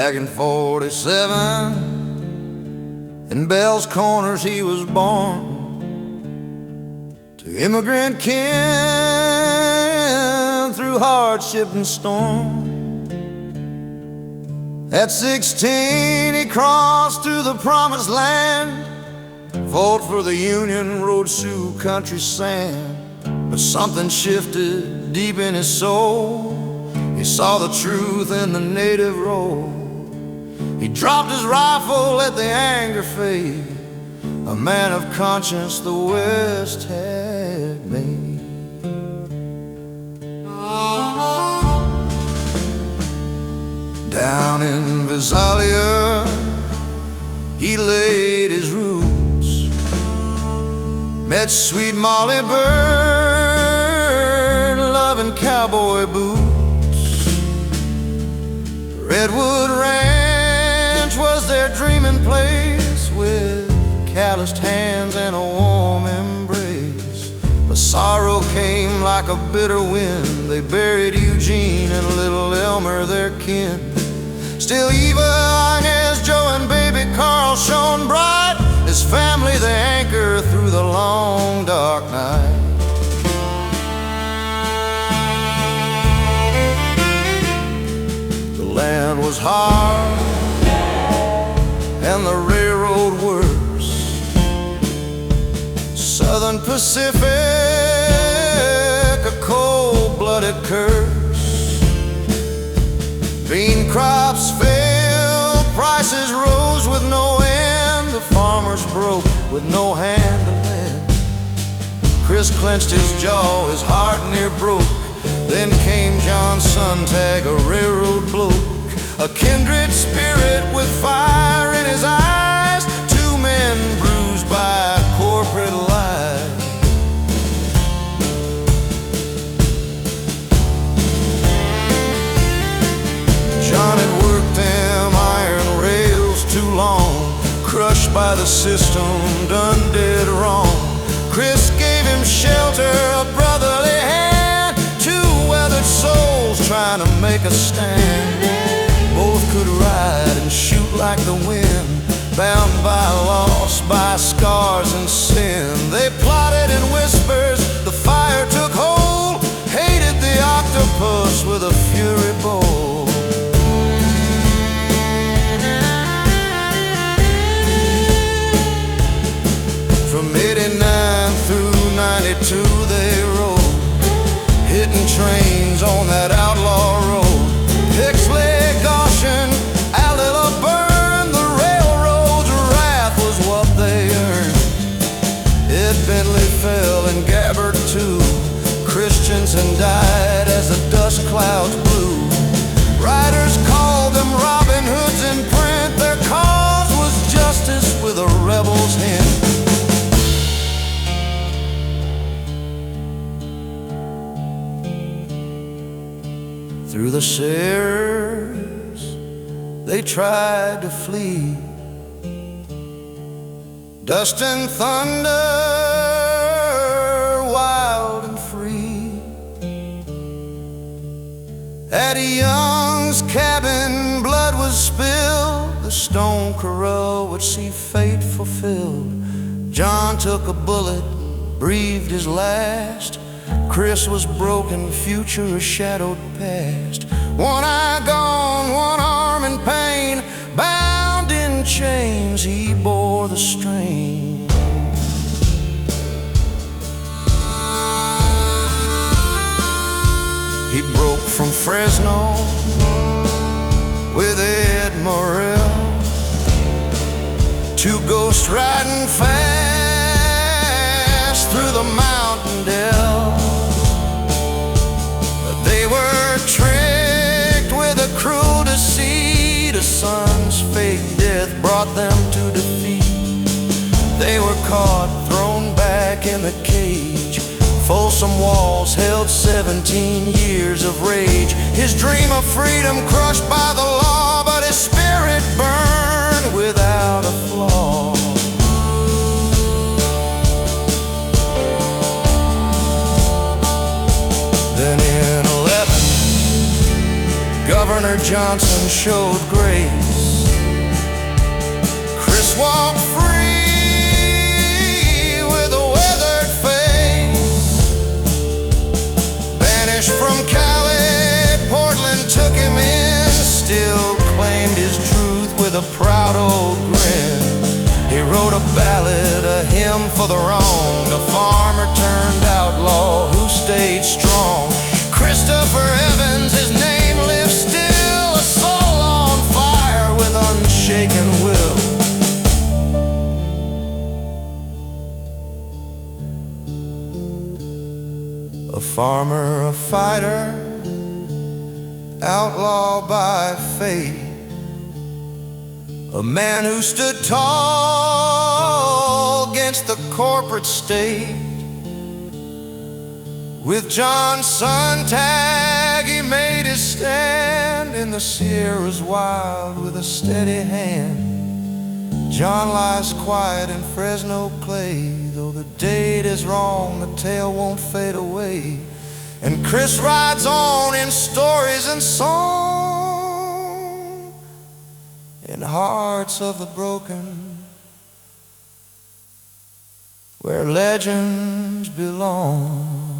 Back in 47, in Bell's Corners he was born to immigrant kin through hardship and storm. At 16 he crossed through the promised land, fought for the Union, rode Sioux country sand. But something shifted deep in his soul. He saw the truth in the native road. He dropped his rifle, let the anger fade. A man of conscience the West had made. Down in Visalia he laid his roots, met sweet Molly Bird, loving cowboy boots. Redwood Ranch was their dreaming place, with calloused hands and a warm embrace. But sorrow came like a bitter wind. They buried Eugene and little Elmer, their kin. Still Eva, Inez, Joe, and baby Carl shone bright, his family the anchor through the long dark night. The land was hard and the railroad worse. Southern Pacific, a cold-blooded curse. Bean crops failed, prices rose with no end. The farmers broke with no hand to lend. Chris clenched his jaw, his heart near broke. Then came John Sontag, a railroad bloke, a kindred spirit with fire in his eyes. Two men bruised by corporate lies. John had worked them iron rails too long, crushed by the system, done dead wrong. Chris gave him shelter, a brotherly hand. Two weathered souls trying to make a stand. Both could ride and shoot like the wind, bound by loss, by scars and sin. They plotted in whispers, the fire took hold, hated the octopus with a fury bold. From 89 through 92 they rode, hitting trains on that outlaw road. Pixley, Goshen, Alila burned, the railroad's wrath was what they earned. Ed Bentley fell and Gabbard too. Christensen died as the dust clouds blew. Writers called them Robin Hoods in print. Their cause was justice with a rebel's hint. Through the Sierras they tried to flee, dust and thunder, wild and free. At a Young's cabin blood was spilled, the Stone Corral would see fate fulfilled. John took a bullet, breathed his last. Chris was broken, future a shadowed past. One eye gone, one arm in pain, bound in chains, he bore the strain. He broke from Fresno with Ed Morrell, two ghosts riding fast through the mountain dell. They were tricked with a cruel deceit. A son's fake death brought them to defeat. They were caught, thrown back in the cage. Folsom walls held 17 years of rage. His dream of freedom crushed by the law, but his spirit burned without a flaw. Then in 11, Governor Turner Johnson showed grace. Chris walked free with a weathered face. Banished from Cali, Portland took him in. Still claimed his truth with a proud old grin. He wrote a ballad, a hymn for the wronged, a farmer turned outlaw who stayed strong. Christopher Evans, his name lives still, a soul on fire with unshaken will. A farmer, a fighter, outlaw by fate. A man who stood tall against the corporate state. With John Sontag he made his stand in the Sierras wild with a steady hand. John lies quiet in Fresno clay. Though the date is wrong, the tale won't fade away. And Chris rides on in stories and song, in hearts of the broken, where legends belong.